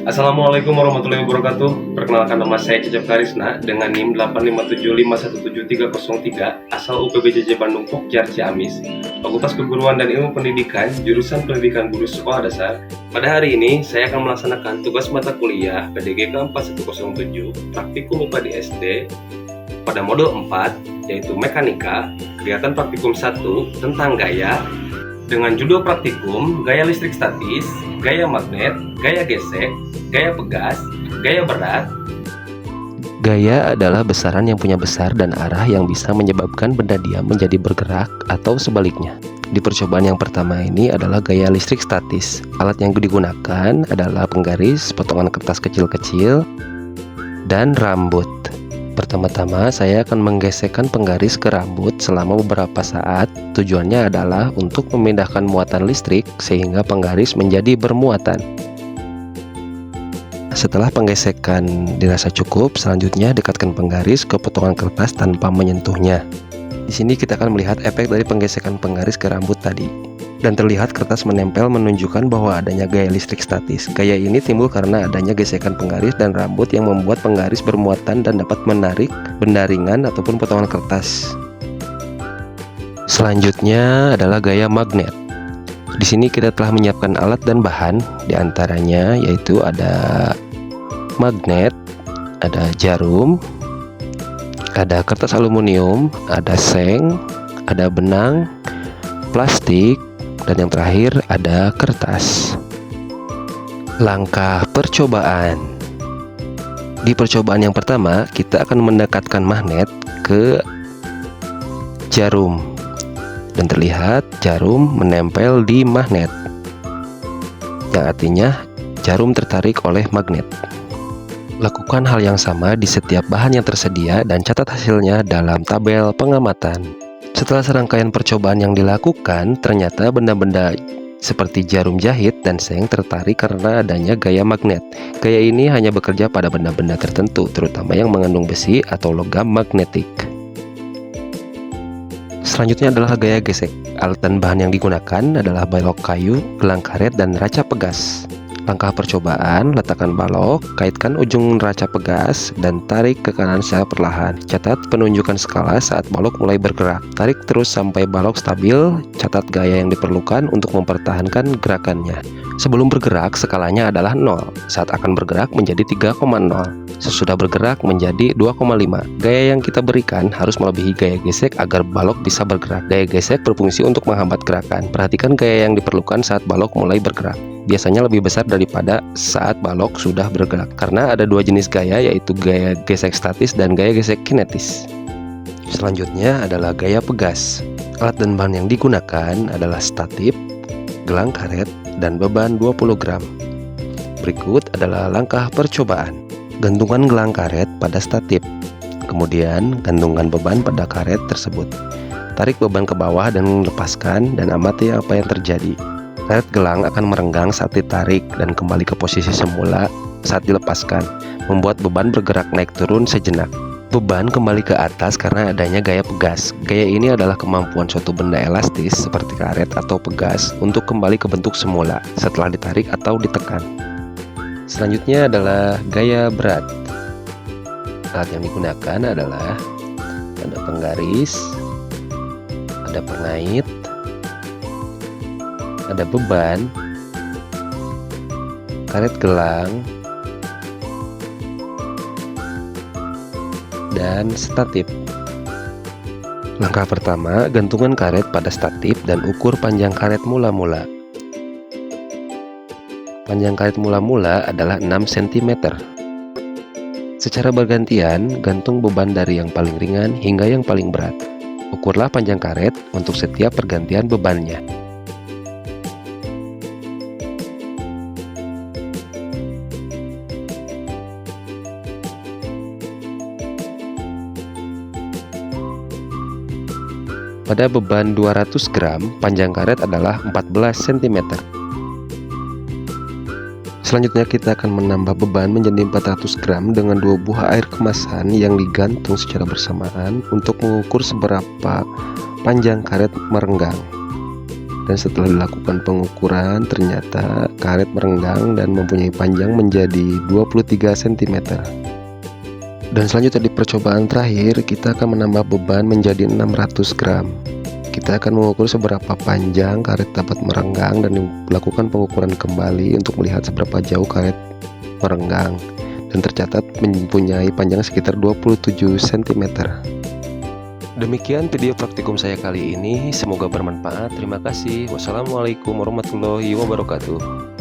Assalamualaikum warahmatullahi wabarakatuh. Perkenalkan, nama saya Cecep Karisna dengan NIM 857517303 asal UPBJJ Bandung Pokjar Ciamis, Fakultas Keguruan dan Ilmu Pendidikan, jurusan Pendidikan Guru Sekolah Dasar. Pada hari ini saya akan melaksanakan tugas mata kuliah PDGK 4107 Praktikum IPA di SD pada modul 4 yaitu Mekanika, kegiatan praktikum 1 tentang gaya dengan judul praktikum gaya listrik statis, gaya magnet, gaya gesek, gaya pegas, gaya berat. Gaya adalah besaran yang punya besar dan arah yang bisa menyebabkan benda diam menjadi bergerak atau sebaliknya. Di percobaan yang pertama ini adalah gaya listrik statis. Alat yang digunakan adalah penggaris, potongan kertas kecil-kecil, dan rambut. Pertama-tama saya akan menggesekkan penggaris ke rambut selama beberapa saat. Tujuannya adalah untuk memindahkan muatan listrik sehingga penggaris menjadi bermuatan. Setelah penggesekan dirasa cukup, selanjutnya dekatkan penggaris ke potongan kertas tanpa menyentuhnya. Di sini kita akan melihat efek dari penggesekan penggaris ke rambut tadi. Dan terlihat kertas menempel menunjukkan bahwa adanya gaya listrik statis. Gaya ini timbul karena adanya gesekan penggaris dan rambut yang membuat penggaris bermuatan dan dapat menarik benda ringan ataupun potongan kertas. Selanjutnya adalah gaya magnet. Di sini kita telah menyiapkan alat dan bahan, diantaranya yaitu ada magnet, ada jarum, ada kertas aluminium, ada seng, ada benang, plastik, dan yang terakhir ada kertas. Langkah percobaan. Di percobaan yang pertama, kita akan mendekatkan magnet ke jarum. Dan terlihat jarum menempel di magnet, yang artinya jarum tertarik oleh magnet. Lakukan hal yang sama di setiap bahan yang tersedia dan catat hasilnya dalam tabel pengamatan. Setelah serangkaian percobaan yang dilakukan, ternyata benda-benda seperti jarum jahit dan seng tertarik karena adanya gaya magnet. Gaya ini hanya bekerja pada benda-benda tertentu, terutama yang mengandung besi atau logam magnetik. Selanjutnya adalah gaya gesek. Alat dan bahan yang digunakan adalah balok kayu, gelang karet, dan raca pegas. Langkah percobaan, letakkan balok, kaitkan ujung raca pegas, dan tarik ke kanan secara perlahan. Catat penunjukan skala saat balok mulai bergerak. Tarik terus sampai balok stabil, catat gaya yang diperlukan untuk mempertahankan gerakannya. Sebelum bergerak, skalanya adalah 0. Saat akan bergerak menjadi 3,0. Sesudah bergerak menjadi 2,5. Gaya yang kita berikan harus melebihi gaya gesek agar balok bisa bergerak. Gaya gesek berfungsi untuk menghambat gerakan. Perhatikan gaya yang diperlukan saat balok mulai bergerak. Biasanya lebih besar daripada saat balok sudah bergerak, karena ada dua jenis gaya, yaitu gaya gesek statis dan gaya gesek kinetis. Selanjutnya adalah gaya pegas. Alat dan bahan yang digunakan adalah statip, gelang karet, dan beban 20 gram. Berikut adalah langkah percobaan. Gantungan gelang karet pada statip, kemudian gantungan beban pada karet tersebut. Tarik beban ke bawah dan lepaskan, dan amati apa yang terjadi. Karet gelang akan merenggang saat ditarik dan kembali ke posisi semula saat dilepaskan, membuat beban bergerak naik turun sejenak. Beban kembali ke atas karena adanya gaya pegas. Gaya ini adalah kemampuan suatu benda elastis seperti karet atau pegas untuk kembali ke bentuk semula setelah ditarik atau ditekan. Selanjutnya adalah gaya berat. Alat yang digunakan adalah ada penggaris, ada pengait, ada beban, karet gelang, dan statip. Langkah pertama, gantungan karet pada statip dan ukur panjang karet mula-mula. Panjang karet mula-mula adalah 6 cm. Secara bergantian, gantung beban dari yang paling ringan hingga yang paling berat. Ukurlah panjang karet untuk setiap pergantian bebannya. Pada beban 200 gram, panjang karet adalah 14 cm. Selanjutnya kita akan menambah beban menjadi 400 gram dengan 2 buah air kemasan yang digantung secara bersamaan untuk mengukur seberapa panjang karet merenggang. Dan setelah dilakukan pengukuran, ternyata karet merenggang dan mempunyai panjang menjadi 23 cm. Dan selanjutnya di percobaan terakhir, kita akan menambah beban menjadi 600 gram. Kita akan mengukur seberapa panjang karet dapat merenggang dan melakukan pengukuran kembali untuk melihat seberapa jauh karet merenggang. Dan tercatat mempunyai panjang sekitar 27 cm. Demikian video praktikum saya kali ini, semoga bermanfaat. Terima kasih. Wassalamualaikum warahmatullahi wabarakatuh.